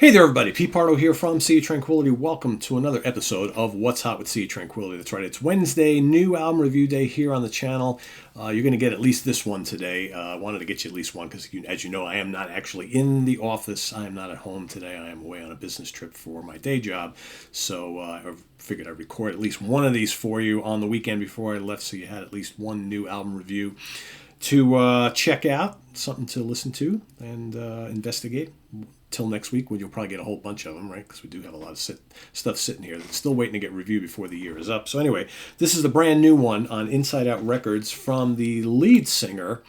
Hey there, everybody. Pete Pardo here from Sea of Tranquility. Welcome to another episode of What's Hot with Sea of Tranquility. That's right. It's Wednesday, new album review day here on the channel. You're going to get at least this one today. I wanted to get you at least one because, as you know, I am not actually in the office. I am not at home today. I am away on a business trip for my day job. So I figured I'd record at least one of these for you on the weekend before I left, so you had at least one new album review to check out, something to listen to and investigate. Till next week, when you'll probably get a whole bunch of them, right? Because we do have a lot of stuff sitting here that's still waiting to get reviewed before the year is up. So anyway, this is the brand new one on Inside Out Records from the lead singer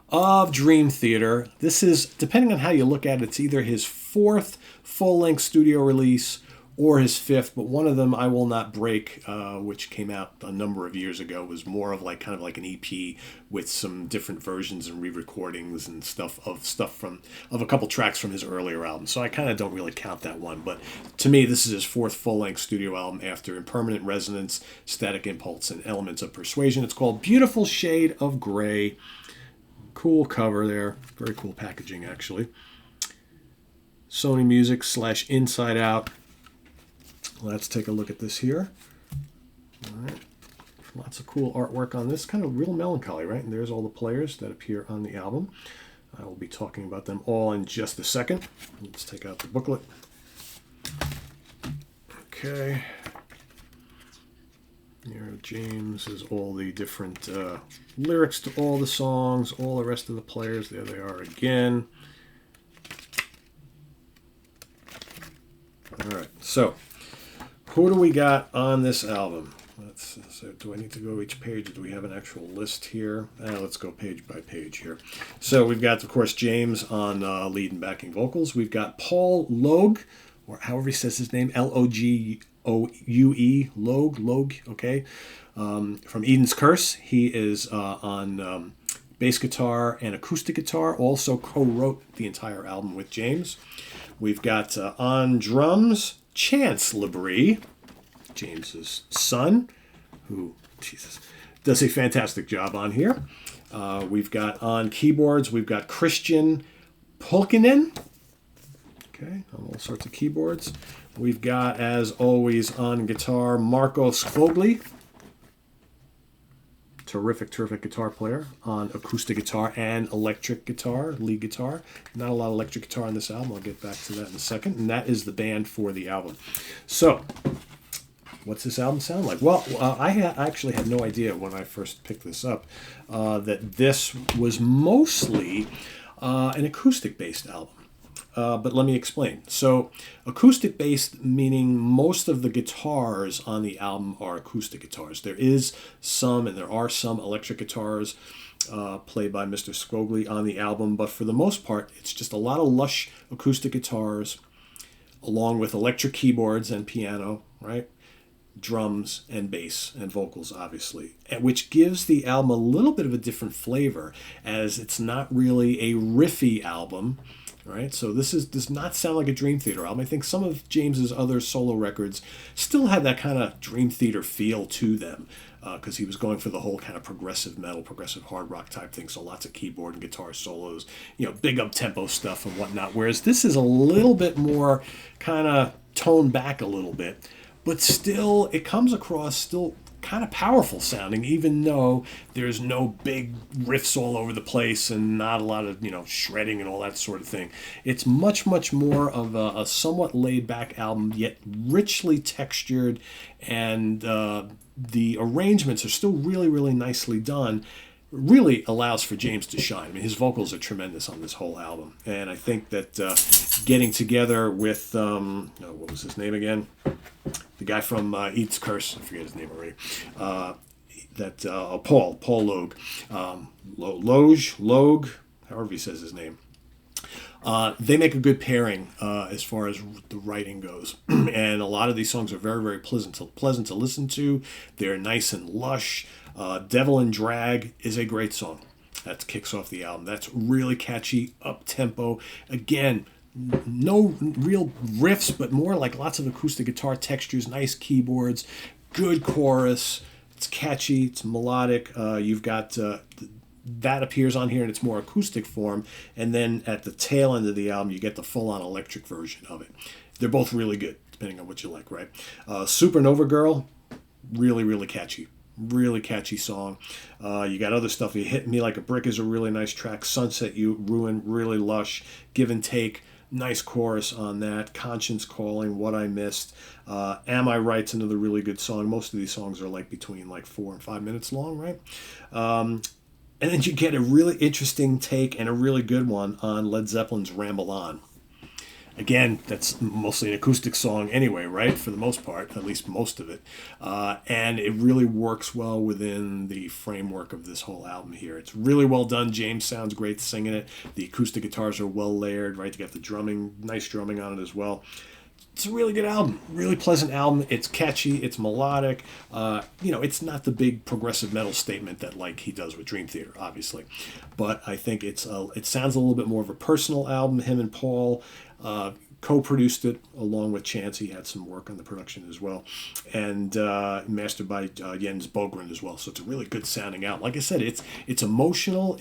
of Dream Theater. This is, depending on how you look at it, it's either his fourth full-length studio release or his fifth, but one of them, I Will Not Break, which came out a number of years ago, was more of kind of like an EP with some different versions and re-recordings and stuff of a couple tracks from his earlier album. So I kind of don't really count that one, but to me, this is his fourth full-length studio album after Impermanent Resonance, Static Impulse, and Elements of Persuasion. It's called Beautiful Shade of Grey. Cool cover there. Very cool packaging, actually. Sony Music / Inside Out. Let's take a look at this here. All right. Lots of cool artwork on this. Kind of real melancholy, right? And there's all the players that appear on the album. I will be talking about them all in just a second. Let's take out the booklet. Okay. Here, James is all the different lyrics to all the songs, all the rest of the players. There they are again. All right. So, who do we got on this album? So do I need to go each page, or do we have an actual list here? Let's go page by page here. So we've got, of course, James on lead and backing vocals. We've got Paul Logue, or however he says his name, Logue, Logue, okay, from Eden's Curse. He is on bass guitar and acoustic guitar, also co-wrote the entire album with James. We've got on drums, LaBrie, James's son, who, does a fantastic job on here. We've got on keyboards, we've got Christian Pulkkinen, okay, on all sorts of keyboards. We've got, as always, on guitar, Marco Sfogli, terrific guitar player on acoustic guitar and electric guitar, lead guitar. Not a lot of electric guitar on this album. I'll get back to that in a second. And that is the band for the album. So, what's this album sound like? Well, I actually had no idea when I first picked this up that this was mostly an acoustic-based album. But let me explain. So, acoustic-based, meaning most of the guitars on the album are acoustic guitars. There are some electric guitars played by Mr. Sfogli on the album, but for the most part, it's just a lot of lush acoustic guitars, along with electric keyboards and piano, right? Drums and bass and vocals, obviously, which gives the album a little bit of a different flavor, as it's not really a riffy album. Right, so this does not sound like a Dream Theater album. I think some of James's other solo records still had that kind of Dream Theater feel to them, because he was going for the whole kind of progressive metal, progressive hard rock type thing. So lots of keyboard and guitar solos, big up tempo stuff and whatnot. Whereas this is a little bit more kind of toned back a little bit, but still it comes across still kind of powerful sounding, even though there's no big riffs all over the place and not a lot of shredding and all that sort of thing. It's much more of a somewhat laid back album, yet richly textured, and the arrangements are still really nicely done. Really allows for James to shine. I mean, his vocals are tremendous on this whole album, and I think that getting together with what was his name again? The guy from Eden's Curse, I forget his name already. Paul Logue, Logue, however he says his name. They make a good pairing as far as the writing goes, and a lot of these songs are very pleasant to listen to. They're nice and lush. Devil and Drag is a great song. That kicks off the album. That's really catchy, up-tempo. Again, no real riffs, but more like lots of acoustic guitar textures, nice keyboards, good chorus. It's catchy, it's melodic. You've got that appears on here in its more acoustic form, and then at the tail end of the album you get the full-on electric version of it. They're both really good, depending on what you like, right? Supernova Girl, really, really catchy. Really catchy song. You got other stuff. You Hit Me Like a Brick is a really nice track. Sunset You Ruin, really lush. Give and Take, nice chorus on that. Conscience Calling, What I Missed. Am I Right's another really good song. Most of these songs are like between like 4 and 5 minutes long, right? And then you get a really interesting take and a really good one on Led Zeppelin's Ramble On. Again, that's mostly an acoustic song anyway, right? For the most part, at least most of it. And it really works well within the framework of this whole album here. It's really well done. James sounds great singing it. The acoustic guitars are well layered, right? You got the drumming, nice drumming on it as well. It's a really good album, really pleasant album. It's catchy, it's melodic. It's not the big progressive metal statement that like he does with Dream Theater, obviously, but I think it sounds a little bit more of a personal album. Him and Paul co-produced it along with Chance. He had some work on the production as well, and mastered by Jens Bogren as well. So it's a really good sounding album. Like I said, it's emotional.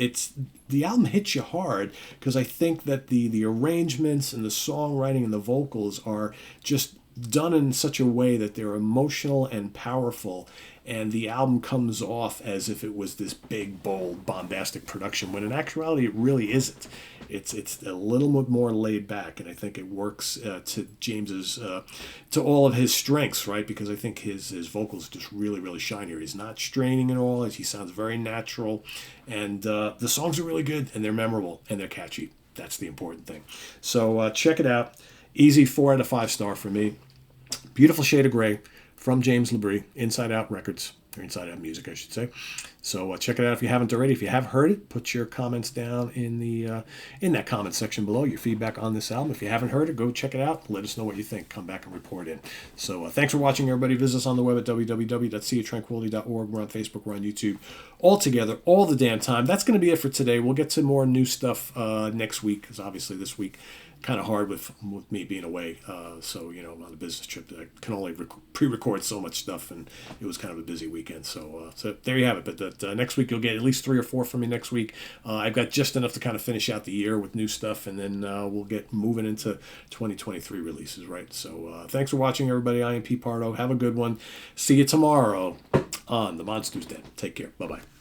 The album hits you hard because I think that the arrangements and the songwriting and the vocals are just done in such a way that they're emotional and powerful, and the album comes off as if it was this big, bold, bombastic production, when in actuality it really isn't. It's a little bit more laid back, and I think it works to James's to all of his strengths, right? Because I think his vocals just really, really shine here. He's not straining at all. He sounds very natural, and the songs are really good, and they're memorable, and they're catchy. That's the important thing. So check it out. Easy 4 out of 5 star for me. Beautiful Shade of Grey from James LaBrie, Inside Out Records, or Inside Out Music, I should say. So check it out if you haven't already. If you have heard it, put your comments down in that comment section below, your feedback on this album. If you haven't heard it, go check it out. Let us know what you think. Come back and report in. So thanks for watching, everybody. Visit us on the web at www.seaoftranquility.org. We're on Facebook. We're on YouTube. All together, all the damn time. That's going to be it for today. We'll get to more new stuff next week, because obviously this week kind of hard with me being away. So, I'm on a business trip. I can only pre-record so much stuff, and it was kind of a busy weekend. So there you have it. But next week, you'll get at least 3 or 4 from me next week. I've got just enough to kind of finish out the year with new stuff, and then we'll get moving into 2023 releases, right? So thanks for watching, everybody. I am Pete Pardo. Have a good one. See you tomorrow on The Monster's Den. Take care. Bye-bye.